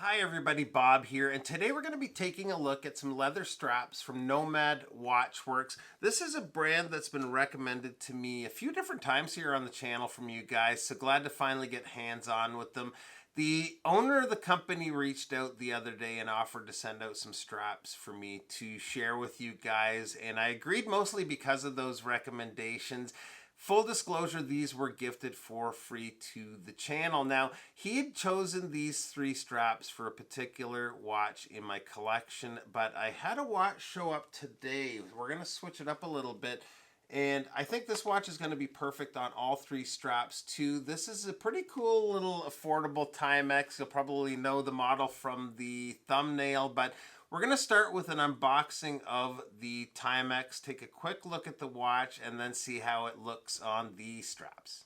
Hi everybody, Bob here, and today we're going to be taking a look at some leather straps from Nomad Watch Works. This is a brand that's been recommended to me a few different times here on the channel from you guys, so glad to finally get hands-on with them. The owner of the company reached out the other day and offered to send out some straps for me to share with you guys, and I agreed mostly because of those recommendations. Full disclosure, these were gifted for free to the channel. Now, he had chosen these three straps for a particular watch in my collection, but I had a watch show up today. We're going to switch it up a little bit, and I think this watch is going to be perfect on all three straps too. This is a pretty cool little affordable Timex. You'll probably know the model from the thumbnail, but we're going to start with an unboxing of the Timex, take a quick look at the watch, and then see how it looks on the straps.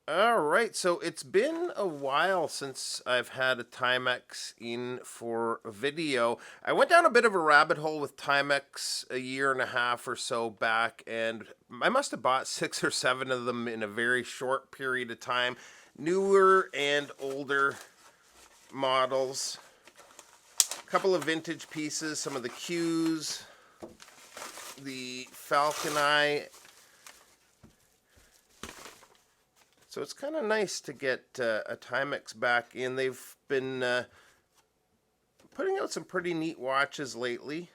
All right, so it's been a while since I've had a Timex in for a video. I went down a bit of a rabbit hole with Timex a year and a half or so back, and I must have bought 6 or 7 of them in a very short period of time. Newer and older models. Couple of vintage pieces, some of the Qs, the Falcon Eye. So it's kind of nice to get a Timex back in. They've been putting out some pretty neat watches lately.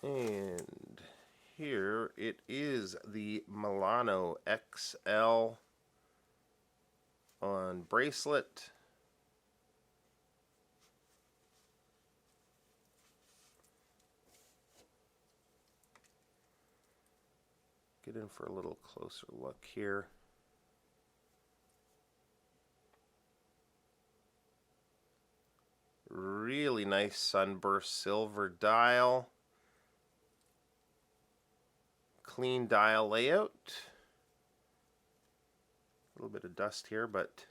And here it is, the Milano XL on bracelet. Get in for a little closer look here. Really nice sunburst silver dial. Clean dial layout. A little bit of dust here, but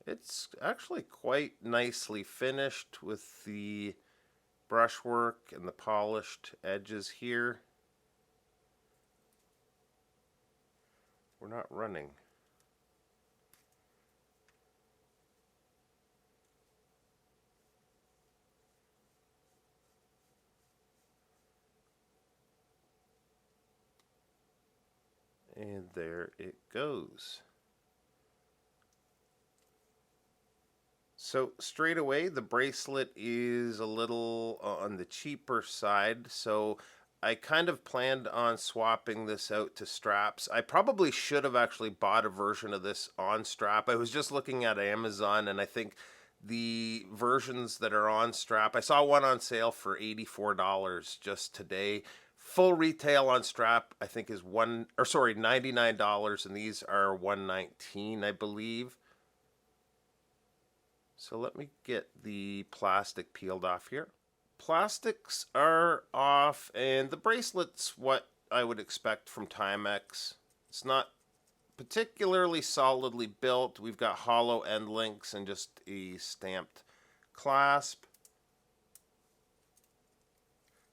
it's actually quite nicely finished with the brushwork and the polished edges here. We're not running. And there it goes. So straight away, the bracelet is a little on the cheaper side, so I kind of planned on swapping this out to straps. I probably should have actually bought a version of this on strap. I was just looking at Amazon, and I think the versions that are on strap, I saw one on sale for $84 just today. Full retail on strap, I think, is $99, and these are $119, I believe. So let me get the plastic peeled off here. Plastics are off, and the bracelet's what I would expect from Timex. It's not particularly solidly built. We've got hollow end links and just a stamped clasp.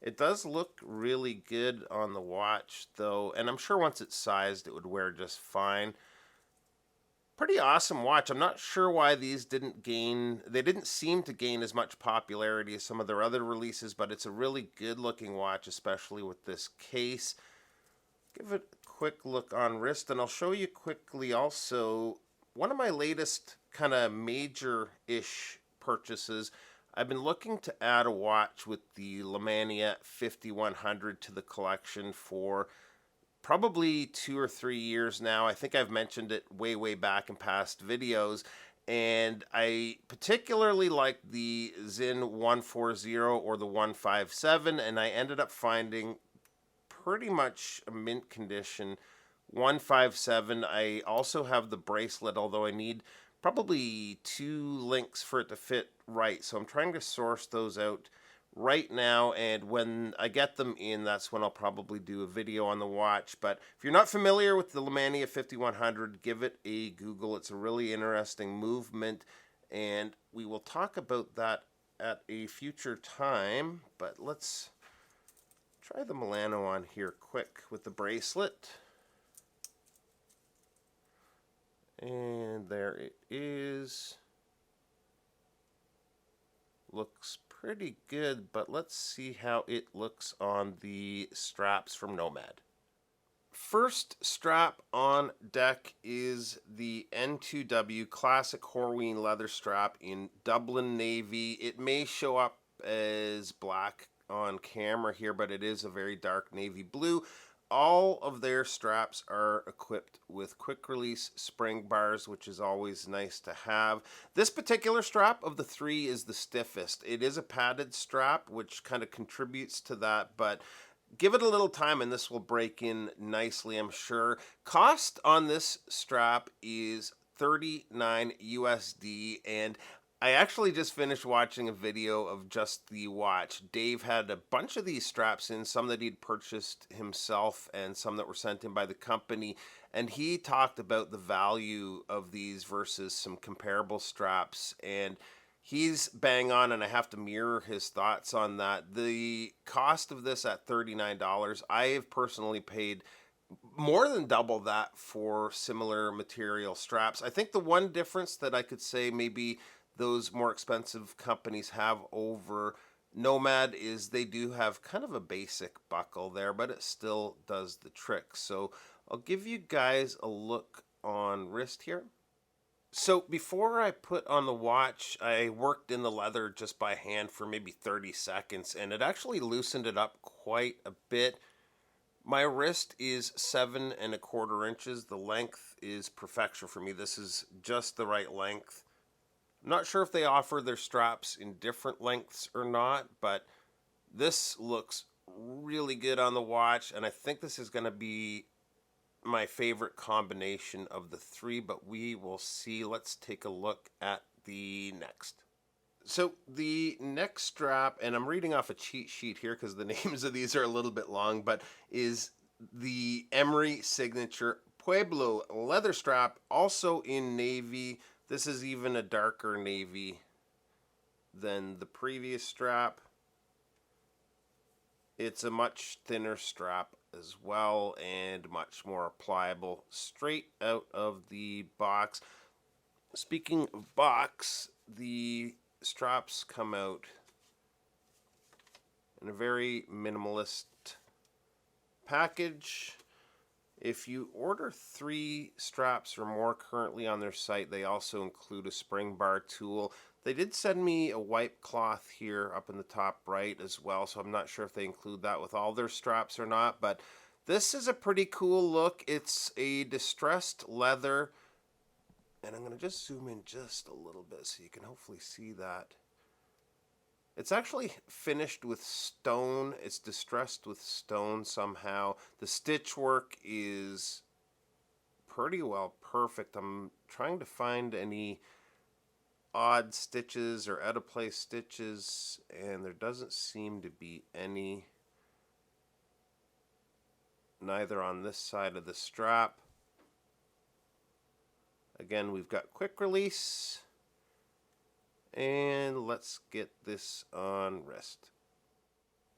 It does look really good on the watch though, and I'm sure once it's sized it would wear just fine. Pretty awesome watch. I'm not sure why these they didn't seem to gain as much popularity as some of their other releases, but it's a really good looking watch, especially with this case. Give it a quick look on wrist, and I'll show you quickly also one of my latest kind of major-ish purchases. I've been looking to add a watch with the Lemania 5100 to the collection for probably 2 or 3 years now. I think I've mentioned it way back in past videos, and I particularly like the Zin 140 or the 157, and I ended up finding pretty much a mint condition 157. I also have the bracelet, although I need probably 2 links for it to fit right, so I'm trying to source those out right now, and when I get them in, that's when I'll probably do a video on the watch. But if you're not familiar with the Lemania 5100, give it a Google. It's a really interesting movement, and we will talk about that at a future time, but let's try the Milano on here quick with the bracelet. And there it is. Looks pretty good, but let's see how it looks on the straps from Nomad. First strap on deck is the N2W Classic Horween leather strap in Dublin Navy. It may show up as black on camera here, but it is a very dark navy blue. All of their straps are equipped with quick release spring bars, which is always nice to have. This particular strap of the three is the stiffest. It is a padded strap, which kind of contributes to that, but give it a little time and this will break in nicely, I'm sure. Cost on this strap is $39 USD, and I actually just finished watching a video of just the watch. Dave had a bunch of these straps in, some that he'd purchased himself and some that were sent in by the company, and he talked about the value of these versus some comparable straps, and he's bang on, and I have to mirror his thoughts on that. The cost of this at $39, I have personally paid more than double that for similar material straps. I think the one difference that I could say maybe those more expensive companies have over Nomad is they do have kind of a basic buckle there, but it still does the trick. So I'll give you guys a look on wrist here. So before I put on the watch, I worked in the leather just by hand for maybe 30 seconds, and it actually loosened it up quite a bit. My wrist is 7¼ inches. The length is perfection for me. This is just the right length. I'm not sure if they offer their straps in different lengths or not, but this looks really good on the watch, and I think this is going to be my favorite combination of the three, but we will see. Let's take a look at the next. So the next strap, and I'm reading off a cheat sheet here because the names of these are a little bit long, but is the Emery Signature Pueblo leather strap, also in navy. This is even a darker navy than the previous strap. It's a much thinner strap as well and much more pliable straight out of the box. Speaking of box, the straps come out in a very minimalist package. If you order 3 straps or more currently on their site, they also include a spring bar tool. They did send me a wipe cloth here up in the top right as well, so I'm not sure if they include that with all their straps or not, but this is a pretty cool look. It's a distressed leather, and I'm going to just zoom in just a little bit so you can hopefully see that. It's actually finished with stone. It's distressed with stone somehow. The stitch work is pretty well perfect. I'm trying to find any odd stitches or out of place stitches, and there doesn't seem to be any, neither on this side of the strap. Again, we've got quick release. And let's get this on wrist.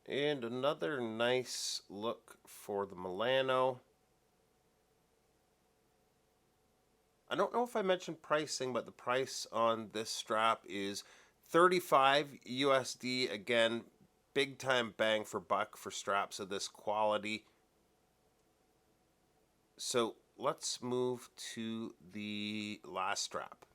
And another nice look for the Milano. I don't know if I mentioned pricing, but the price on this strap is $35 USD. Again, big time bang for buck for straps of this quality. So let's move to the last strap.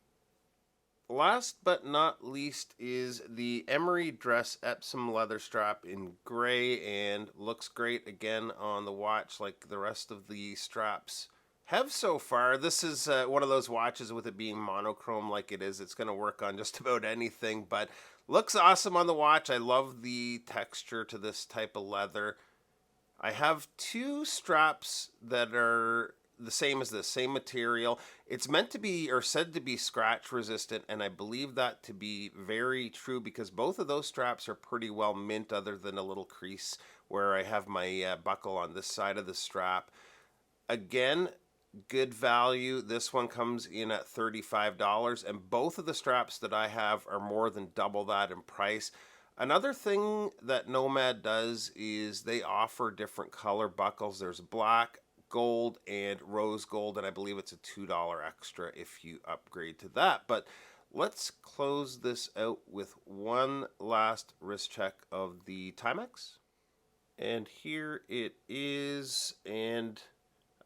Last but not least is the Emery Dress Epsom leather strap in gray, and looks great again on the watch like the rest of the straps have so far. This is one of those watches with it being monochrome like it is. It's going to work on just about anything, but looks awesome on the watch. I love the texture to this type of leather. I have 2 straps that are the same as this, same material. It's meant to be, or said to be, scratch resistant, and I believe that to be very true because both of those straps are pretty well mint, other than a little crease where I have my buckle on this side of the strap. Again, good value. This one comes in at $35, and both of the straps that I have are more than double that in price. Another thing that Nomad does is they offer different color buckles. There's black, gold, and rose gold, and I believe it's a $2 extra if you upgrade to that. But let's close this out with one last wrist check of the Timex. And here it is, and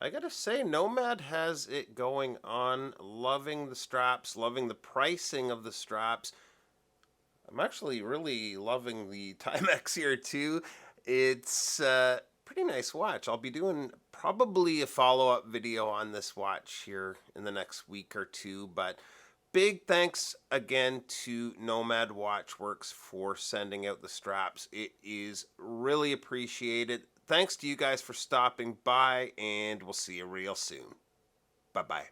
I gotta say, Nomad has it going on. Loving the straps, loving the pricing of the straps. I'm actually really loving the Timex here too. It's a pretty nice watch. I'll be doing probably a follow-up video on this watch here in the next week or two, but big thanks again to Nomad Watch Works for sending out the straps. It is really appreciated. Thanks to you guys for stopping by, and we'll see you real soon. Bye-bye.